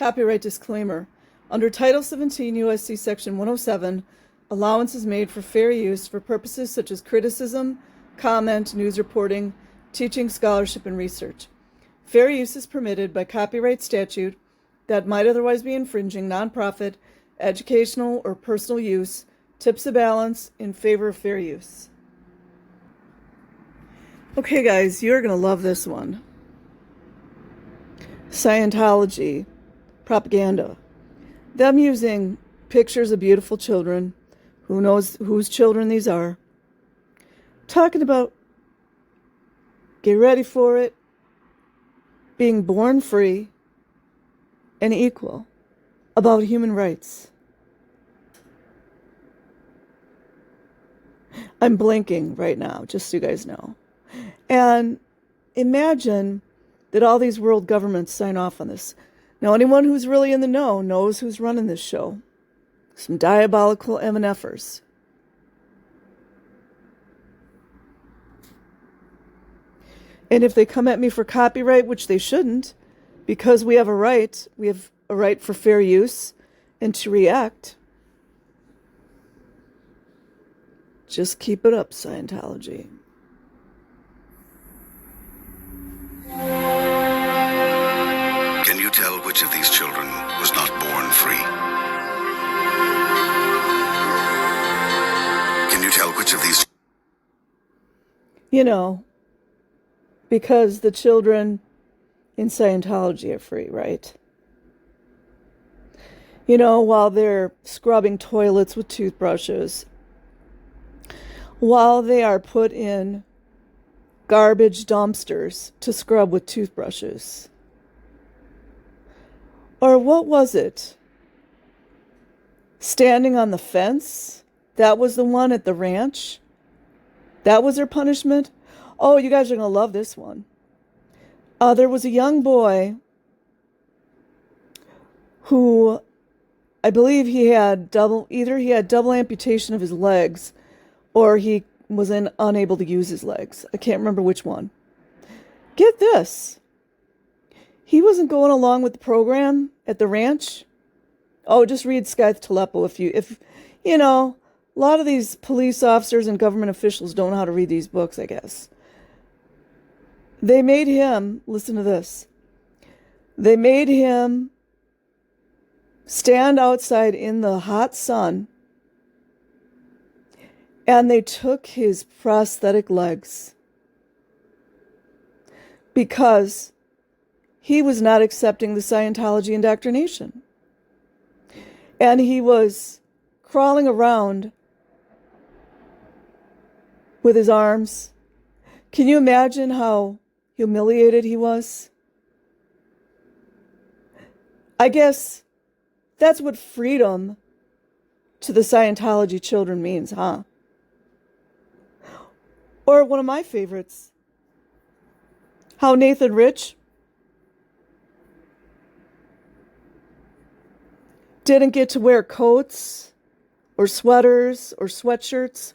Copyright disclaimer. Under Title 17 U.S.C. Section 107, allowance is made for fair use for purposes such as criticism, comment, news reporting, teaching, scholarship, and research. Fair use is permitted by copyright statute that might otherwise be infringing nonprofit, educational, or personal use, tips the balance in favor of fair use. Okay, guys, you're going to love this one. Scientology propaganda. Them using pictures of beautiful children, who knows whose children these are, talking about, get ready for it, being born free and equal, about human rights. I'm blinking right now, just so you guys know. And imagine that all these world governments sign off on this. Now, anyone who's really in the know knows who's running this show. Some diabolical MNFers. And if they come at me for copyright, which they shouldn't, because we have a right for fair use and to react, just keep it up, Scientology. Can you tell which of these children was not born free? Can you tell which of these... You know, because the children in Scientology are free, right? You know, while they're scrubbing toilets with toothbrushes, while they are put in garbage dumpsters to scrub with toothbrushes. Or what was it? Standing on the fence? That was the one at the ranch? That was their punishment? Oh, you guys are going to love this one. There was a young boy who, I believe either he had double amputation of his legs, or he was unable to use his legs. I can't remember which one. Get this. He wasn't going along with the program at the ranch. Oh, just read Scythe Telepo if you know, a lot of these police officers and government officials don't know how to read these books, I guess. They made him, listen to this, they made him stand outside in the hot sun, and they took his prosthetic legs because he was not accepting the Scientology indoctrination. And he was crawling around with his arms. Can you imagine how humiliated he was? I guess that's what freedom to the Scientology children means, huh? Or one of my favorites, how Nathan Rich didn't get to wear coats or sweaters or sweatshirts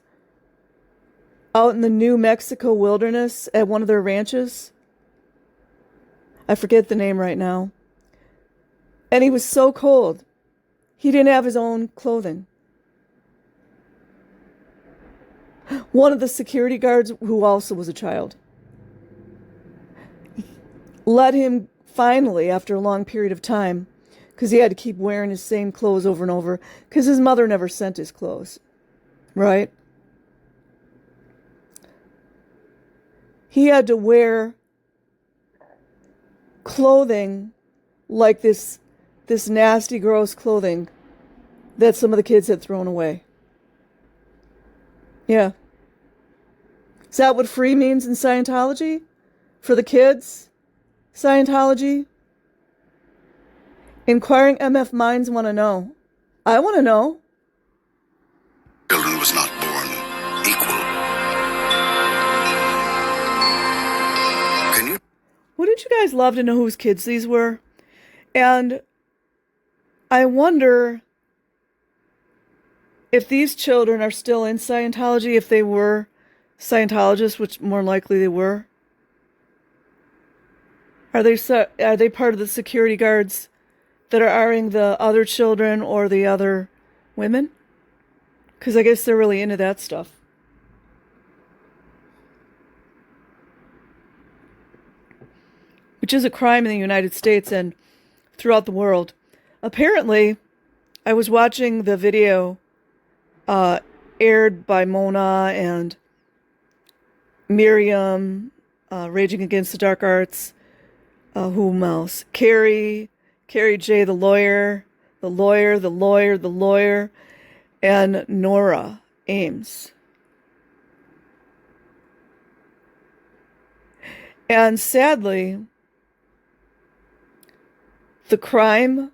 out in the New Mexico wilderness at one of their ranches. I forget the name right now. And he was so cold, he didn't have his own clothing. One of the security guards, who also was a child, let him finally, after a long period of time, because he had to keep wearing his same clothes over and over, because his mother never sent his clothes, right? He had to wear clothing like this nasty, gross clothing that some of the kids had thrown away. Yeah. Is that what free means in Scientology? For the kids? Scientology? Inquiring MF minds want to know. I want to know. Children was not born equal. Can you... Wouldn't you guys love to know whose kids these were? And I wonder if these children are still in Scientology, if they were Scientologists, which more likely they were. Are they part of the security guards that are harming the other children or the other women? Because I guess they're really into that stuff. Which is a crime in the United States and throughout the world. Apparently, I was watching the video aired by Mona and Miriam, Raging Against the Dark Arts. Whom else? Carrie J, the lawyer, and Nora Ames. And sadly, the crime,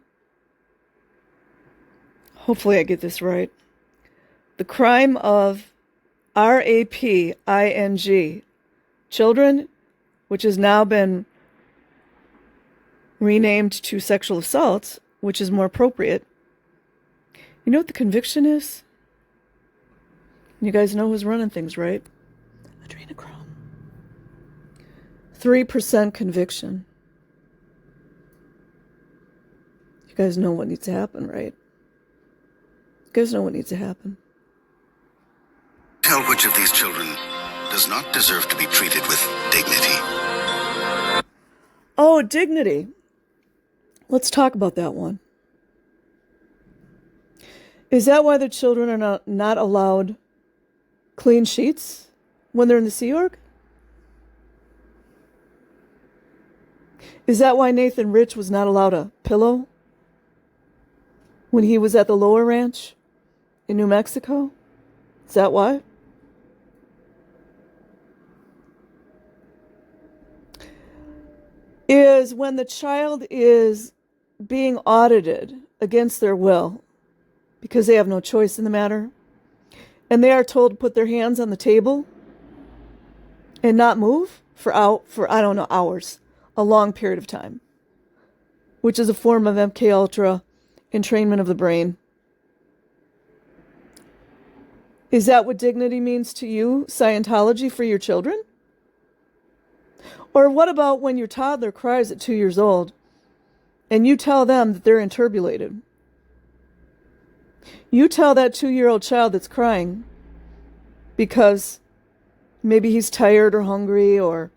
hopefully I get this right, the crime of raping children, which has now been renamed to sexual assault, which is more appropriate. You know what the conviction is? You guys know who's running things, right? Adrenochrome. 3% conviction. You guys know what needs to happen, right? You guys know what needs to happen. Tell which of these children does not deserve to be treated with dignity. Oh, dignity. Let's talk about that one. Is that why the children are not allowed clean sheets when they're in the Sea Org? Is that why Nathan Rich was not allowed a pillow when he was at the Lower Ranch in New Mexico? Is that why? Is when the child is being audited against their will because they have no choice in the matter, and they are told to put their hands on the table and not move for I don't know, hours, a long period of time, which is a form of MK Ultra entrainment of the brain. Is that what dignity means to you, Scientology, for your children? Or what about when your toddler cries at 2 years old and you tell them that they're interbulated? You tell that 2-year-old child that's crying because maybe he's tired or hungry or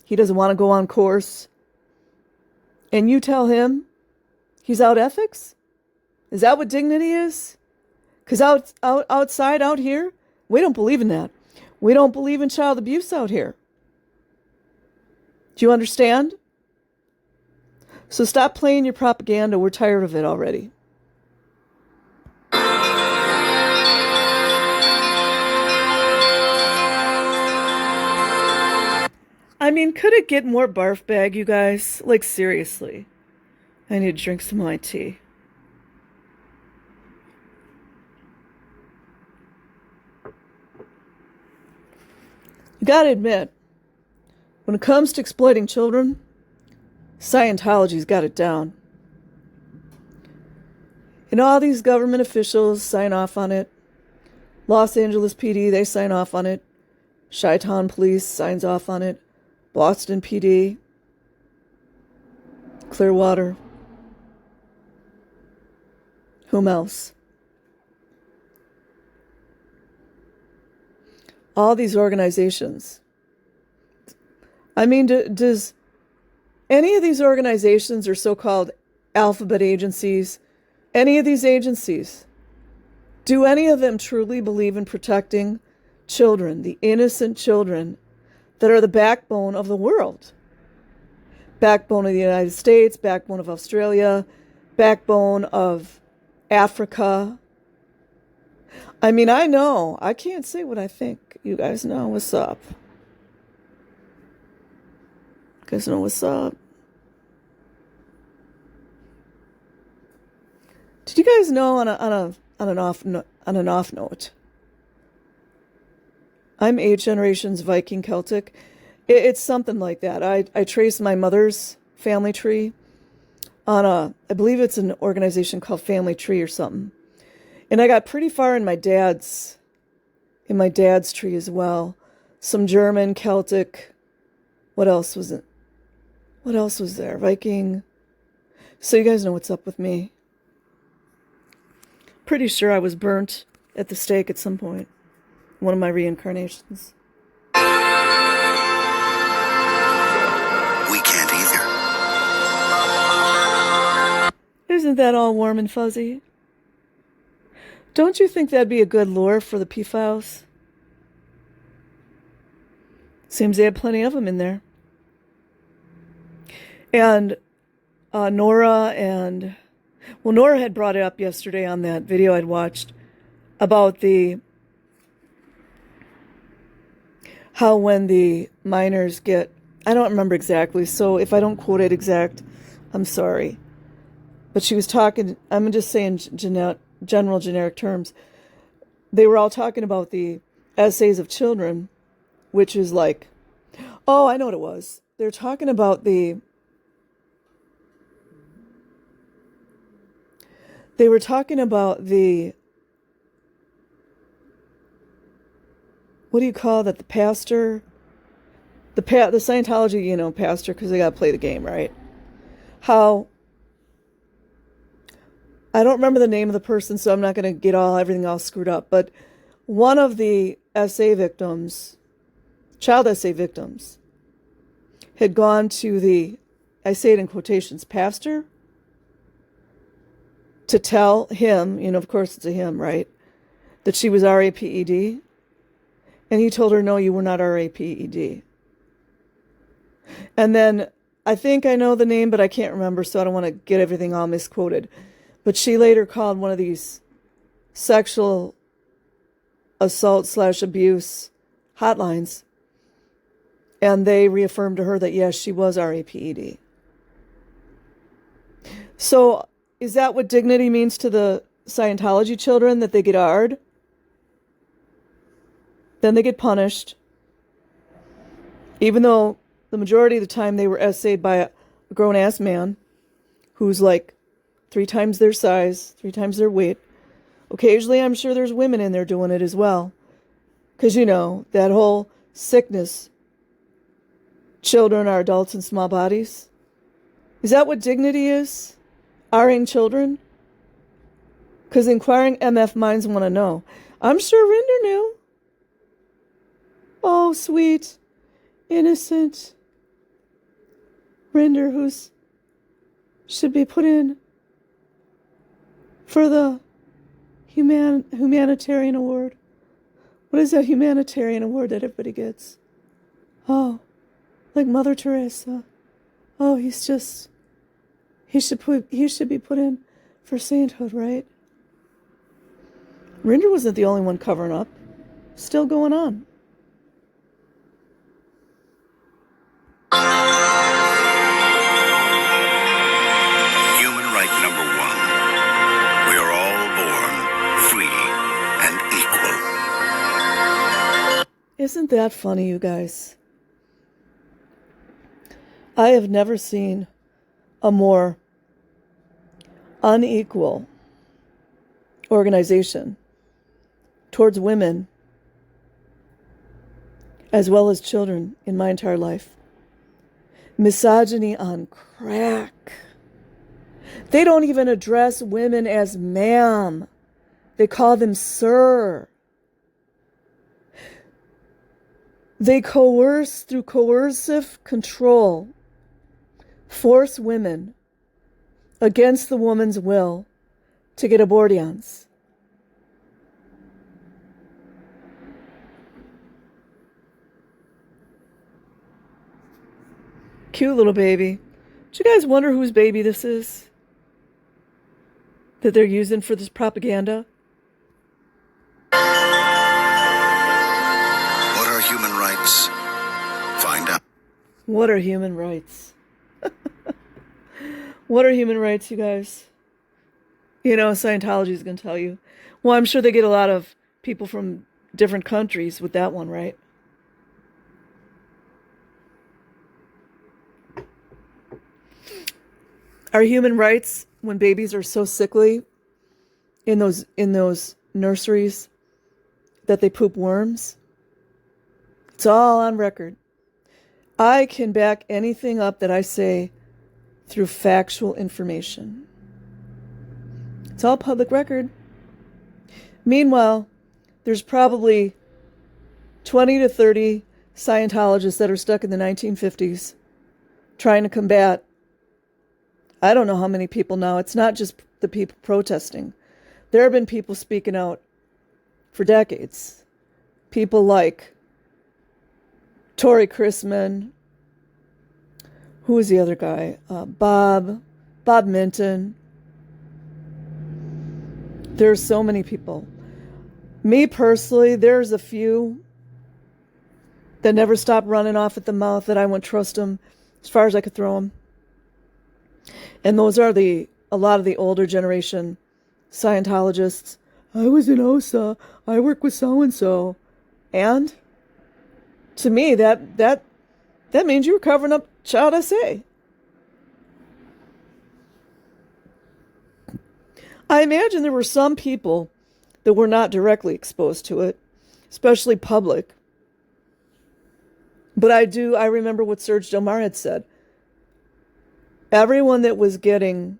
he doesn't want to go on course, and you tell him he's out ethics? Is that what dignity is? Because outside, out here, we don't believe in that. We don't believe in child abuse out here. Do you understand? So stop playing your propaganda. We're tired of it already. I mean, could it get more barf bag, you guys? Like, seriously. I need to drink some of my tea. You gotta admit, when it comes to exploiting children, Scientology's got it down. And all these government officials sign off on it. Los Angeles PD, they sign off on it. Chi-Town Police signs off on it. Boston PD. Clearwater. Whom else? All these organizations. I mean, does any of these organizations or so-called alphabet agencies, any of these agencies, do any of them truly believe in protecting children, the innocent children that are the backbone of the world? Backbone of the United States, backbone of Australia, backbone of Africa. I mean, I know. I can't say what I think. You guys know what's up. You guys know what's up. Did you guys know on an off note? I'm 8 generations Viking Celtic. It's something like that. I traced my mother's family tree on I believe it's an organization called Family Tree or something. And I got pretty far in my dad's tree as well. Some German, Celtic. What else was it? What else was there? Viking. So you guys know what's up with me. Pretty sure I was burnt at the stake at some point. One of my reincarnations. We can't either. Isn't that all warm and fuzzy? Don't you think that'd be a good lure for the P-Files? Seems they had plenty of them in there. And Nora had brought it up yesterday on that video I'd watched about how when the minors get, I don't remember exactly, so if I don't quote it exact, I'm sorry. But she was talking, I'm just saying general generic terms. They were all talking about the essays of children, which is like, oh, I know what it was. They're talking about they were talking about what do you call that? The pastor, the Scientology, pastor, because they got to play the game, right? How, I don't remember the name of the person, so I'm not going to get everything all screwed up, but one of the child essay victims, had gone to the, I say it in quotations, pastor, to tell him, of course it's a him, right, that she was RAPED. And he told her, no, you were not RAPED. And then, I think I know the name, but I can't remember, so I don't want to get everything all misquoted. But she later called one of these sexual assault/abuse hotlines. And they reaffirmed to her that, yes, she was RAPED. So, is that what dignity means to the Scientology children, that they get AR'd? Then they get punished. Even though the majority of the time they were essayed by a grown-ass man who's like 3 times their size, 3 times their weight. Occasionally, I'm sure there's women in there doing it as well. Because, that whole sickness. Children are adults in small bodies. Is that what dignity is? R-ing children? Because inquiring MF minds want to know. I'm sure Rinder knew. Oh, sweet, innocent Rinder, who's should be put in for the humanitarian award. What is that humanitarian award that everybody gets? Oh, like Mother Teresa. Oh, he should be put in for sainthood, right? Rinder wasn't the only one covering up. Still going on. Human right number 1. We are all born free and equal. Isn't that funny, you guys? I have never seen a more unequal organization towards women as well as children in my entire life. Misogyny on crack. They don't even address women as ma'am. They call them sir. They coerce through coercive control, force women against the woman's will to get abortions. Cute little baby. Do you guys wonder whose baby this is? That they're using for this propaganda? What are human rights? Find out. What are human rights? What are human rights, you guys? Scientology is going to tell you. Well, I'm sure they get a lot of people from different countries with that one, right? Are human rights when babies are so sickly in those nurseries that they poop worms? It's all on record. I can back anything up that I say through factual information. It's all public record. Meanwhile, there's probably 20 to 30 Scientologists that are stuck in the 1950s trying to combat, I don't know how many people now. It's not just the people protesting. There have been people speaking out for decades. People like Tory Chrisman. Who was the other guy? Bob Minton. There's so many people. Me personally, there's a few that never stop running off at the mouth that I wouldn't trust them as far as I could throw them. And those are a lot of the older generation Scientologists. I was in OSA. I work with so-and-so. And to me, that means you were covering up Child SA. I imagine there were some people that were not directly exposed to it, especially public. But I remember what Serge Delmar had said. Everyone that was getting,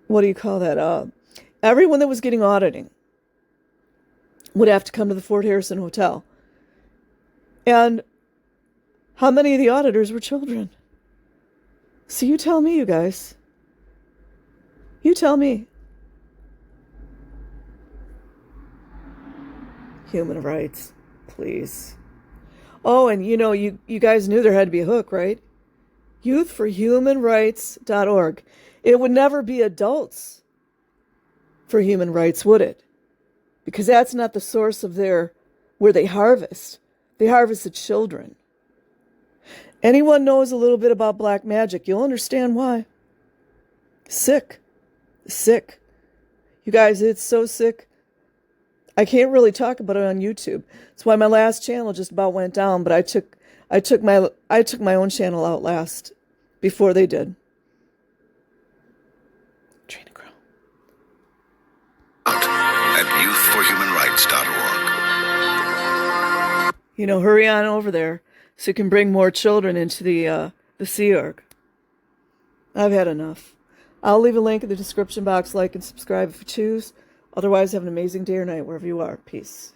what do you call that? Everyone that was getting auditing would have to come to the Fort Harrison Hotel. And how many of the auditors were children? So you tell me, you guys. You tell me. Human rights, please. Oh, and you guys knew there had to be a hook, right? youthforhumanrights.org. It would never be adults for human rights, would it? Because that's not the source of where they harvest. They harvest the children. Anyone knows a little bit about black magic, you'll understand why. Sick. You guys, it's so sick. I can't really talk about it on YouTube. That's why my last channel just about went down, but I took my own channel out last before they did. Trina Crow. At youthforhumanrights.org. Hurry on over there so you can bring more children into the Sea Org. I've had enough. I'll leave a link in the description box. Like and subscribe if you choose. Otherwise, have an amazing day or night wherever you are. Peace.